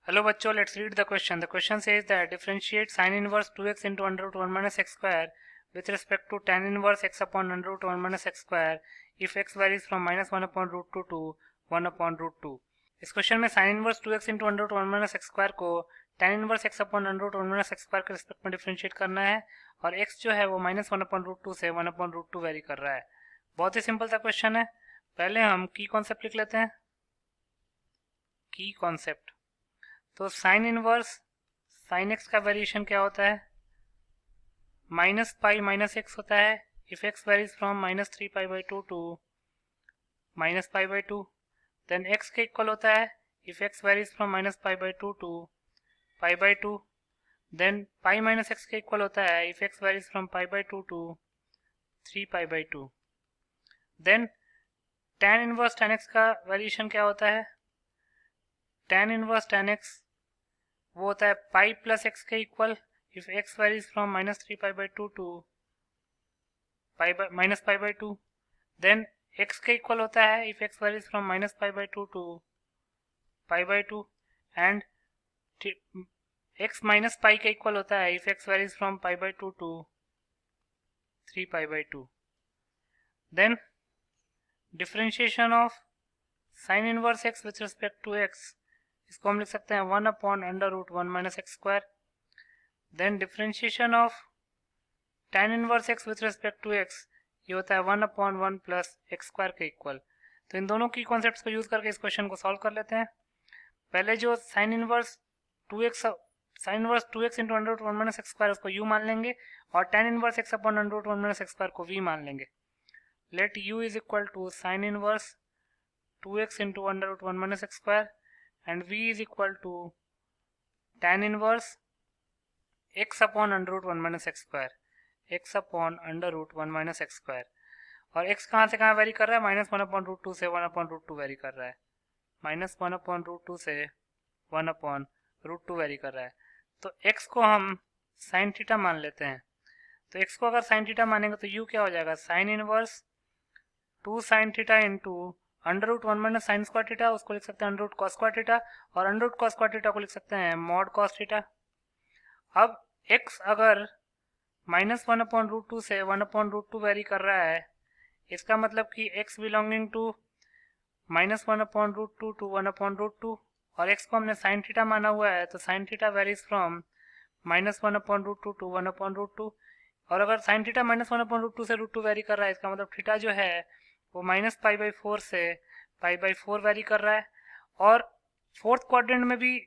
Hello बच्चों, let's read the question. The question says that differentiate sin inverse 2x into under root 1 minus x square with respect to tan inverse x upon under root 1 minus x square if x varies from minus 1 upon root 2 to 1 upon root 2. इस question में sin inverse 2x into under root 1 minus x square को tan inverse x upon under root 1 minus x square के respect में differentiate करना है और x जो है वो minus 1 upon root 2 से 1 upon root 2 वेरी कर रहा है. बहुत ही सिंपल सा क्वेश्चन है. पहले हम की कॉन्सेप्ट लिख लेते हैं. की कॉन्सेप्ट तो साइन इनवर्स साइन एक्स का वेरिएशन क्या होता है? माइनस पाई माइनस एक्स होता है if x varies from minus 3 pi by 2 to minus pi by 2. Then x के इक्वल होता है if x varies from minus pi by 2 to pi by 2. Then pi minus X के equal होता है if x varies from pi by 2 to 3 pi by 2. Then tan inverse tan x का variation क्या होता है? tan inverse tan x वो होता है पाई प्लस एक्स के equal if x varies from minus 3 pi by 2 to minus pi by 2. Then x के equal होता है if x varies from minus pi by 2 to pi by 2 and x minus pi के equal होता है if x varies from pi by 2 to 3 pi by 2. Then differentiation of sine inverse x with respect to x, इसको हम लिख सकते हैं 1 upon under root 1 minus x square. Then differentiation of tan inverse x with respect to x, ये होता है 1 upon 1 plus x square के equal. तो इन दोनों की कॉन्सेप्ट्स को यूज करके इस क्वेश्चन को सॉल्व कर लेते हैं. पहले जो sine inverse 2x into under root 1 minus x square उसको u मान लेंगे और tan inverse x upon under root 1 minus x square को v मान लेंगे. Let u is equal to sine inverse 2x into under root 1 minus x square and v is equal to tan inverse x upon under root 1 minus x square, x upon under root 1 minus x square. और x कहाँ से कहाँ very कर रहा है? Minus 1 upon root 2 से 1 upon root 2 very कर रहा है. माइनस 1 अपॉन रूट 2 से 1 अपॉन रूट 2 वेरी कर रहा है. तो x को हम साइन थीटा मान लेते हैं. तो x को अगर साइन थीटा मानेंगे तो u क्या हो जाएगा? Sine inverse 2 sine theta into under root 1 minus sine square theta, उसको लिख सकते हैं under root cos square theta, और under root cos square theta को लिख सकते हैं मॉड कॉस थीटा. अब x अगर माइनस 1 अपॉन रूट 2 से 1 अपॉन रूट 2 वेरी कर रहा है, इसका मतलब कि x belonging to minus 1 upon root 2 to 1 upon root 2, और x को हमने साइन थीटा माना हुआ है तो sine theta varies from minus 1 upon root 2 to 1 upon root 2. और अगर sine theta minus 1 upon root 2 से रूट 2 वेरी कर रहा है, इसका मतलब थीटा जो है वो माइनस पाई बाई 4 से पाई बाई 4 वेरी कर रहा है. और फोर्थ क्वाड्रेंट में भी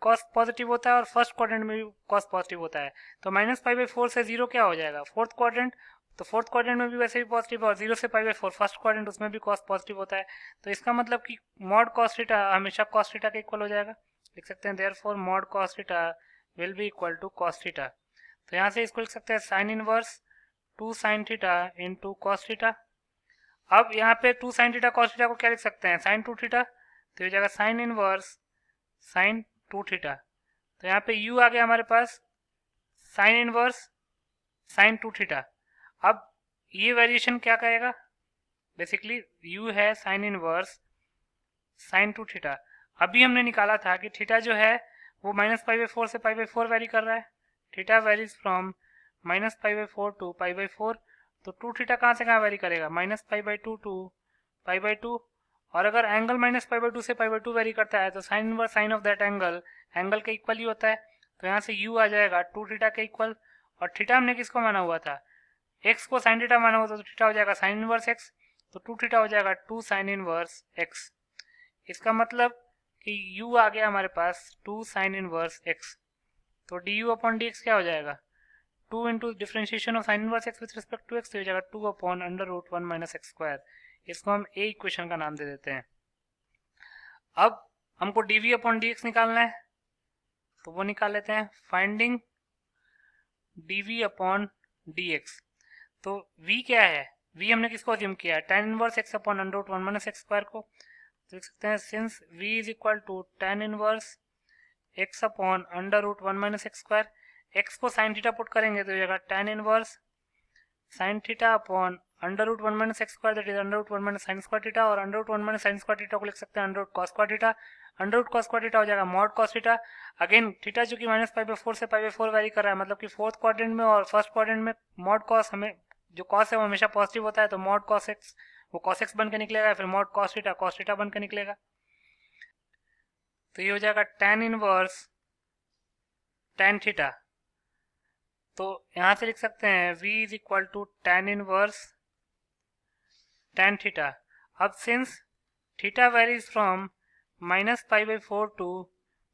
कॉस पॉजिटिव होता है और फर्स्ट क्वाड्रेंट में भी कॉस पॉजिटिव होता है. तो माइनस पाई बाई 4 से 0 क्या हो जाएगा? Fourth quadrant. तो फोर्थ क्वाड्रेंट में भी वैसे भी पॉजिटिव है और 0 से पाई बाई 4 फर्स्ट क्वाड्रेंट, उसमें भी कॉस पॉजिटिव होता है. तो इसका मतलब कि मॉड कॉस थीटा हमेशा कॉस थीटा के इक्वल हो जाएगा. लिख सकते हैं therefore mod cos theta will be equal to cos theta. तो यहाँ से इसको लिख सकते हैं sine inverse 2 sine theta into cos theta. अब यहाँ पे 2 साइन थीटा कॉस थीटा को क्या लिख सकते हैं? Sine 2 theta. तो ये जाएगा साइन इनवर्स साइन 2 थीटा. तो यहाँ पे u आ गया हमारे पास साइन इनवर्स साइन 2 थीटा. अब ये वेरिएशन क्या कहेगा? बेसिकली u है साइन इनवर्स साइन 2 थीटा. अभी हमने निकाला था कि थीटा जो है वो माइनस पाई बाई 4 से पाई बाई 4 वेरी कर रहा है. Theta varies from minus pi by 4 to pi by 4. तो 2 थीटा कहाँ से कहाँ वेरी करेगा? Minus pi by 2 to pi by 2. और अगर एंगल माइनस पाई बाई 2 से पाई बाई 2 वेरी करता है तो sine inverse sign of that angle के इक्वल ही होता है. तो यहाँ से u आ जाएगा 2 थीटा के इक्वल. और थीटा हमने किसको माना हुआ था? x को साइन थीटा माना हुआ था, तो थीटा हो जाएगा साइन इनवर्स x. तो 2 थीटा हो जाएगा 2 साइन इनवर्स x. इसका मतलब कि u आ गया हमारे पास 2 साइन इनवर्स x. तो du अपॉन dx क्या हो जाएगा? 2 into differentiation of sine inverse x with respect to x, तो हो जाएगा 2 upon under root 1 minus x square. इसको हम ए इक्वेशन का नाम दे देते हैं. अब हमको dv अपॉन dx निकालना है, तो वो निकाल लेते हैं. Finding dv upon dx. तो v क्या है? v हमने किसको अज्यूम किया है? tan inverse x upon under root 1 minus x square को. तो लिख सकते हैं since v is equal to tan inverse x upon under root 1 minus x square. x को साइन थीटा पुट करेंगे तो जाएगा tan inverse sine theta upon under root 1 minus x square, that is under root 1 minus sine square theta. और under root 1 minus sine square theta को लिख सकते हैं under root cos square theta. Under root cos square theta हो जाएगा mod cos theta. Again theta चूंकि -π/4 से π/4 very कर रहा है, मतलब कि फोर्थ क्वाड्रेंट में और फर्स्ट क्वाड्रेंट में मॉड कॉस हमें जो कॉस है वो हमेशा पॉजिटिव होता है, तो मॉड कॉस एक्स वो कॉस एक्स बन के निकलेगा, फिर मॉड कॉस थीटा बन के निकलेगा। तो ये हो जाएगा tan इनवर्स tan थीटा। तो यहां से लिख सकते हैं v is equal to tan inverse tan theta. अब since theta varies from -π/4 to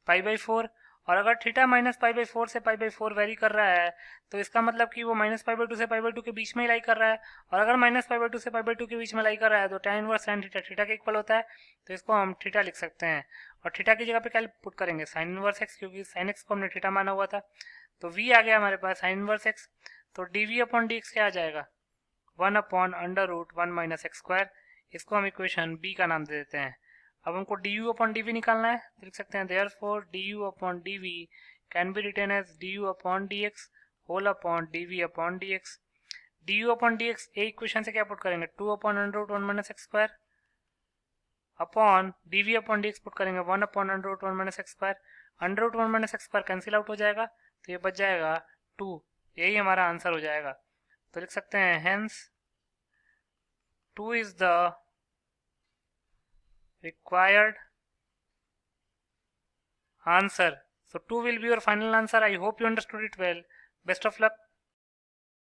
π/4, और अगर थीटा -π/4 से π/4 वेरी कर रहा है तो इसका मतलब कि वो -π/2 से π/2 के बीच में ही लाई कर रहा है, और अगर -π/2 से π/2 के बीच में लाई कर रहा है तो tan inverse tan theta theta के इक्वल होता है, तो इसको हम थीटा लिख सकते हैं। और थीटा की जगह पे क्या पुट करेंगे sin इनवर्स x, क्योंकि sin x को हमने थीटा माना हुआ था। तो v आ गया हमारे पास sin इनवर्स x, तो dv/dx क्या आ जाएगा 1/√1 - x²। इसको हम इक्वेशन बी का नाम दे देते हैं। अब हमको du/dv निकालना है, तो लिख सकते हैं therefore du/dv can be written as du/dx whole upon dv/dx। du/dx A equation से क्या पुट करेंगे 2/√1 - x² अपॉन dv/dx पुट करेंगे 1/√1 - x²। √1 - x² कैंसिल आउट हो जाएगा, तो ये बच जाएगा 2। यही हमारा आंसर हो जाएगा। तो लिख सकते हैं hence 2 is the required answer. So 2 will be your final answer. I hope you understood it well. Best of luck.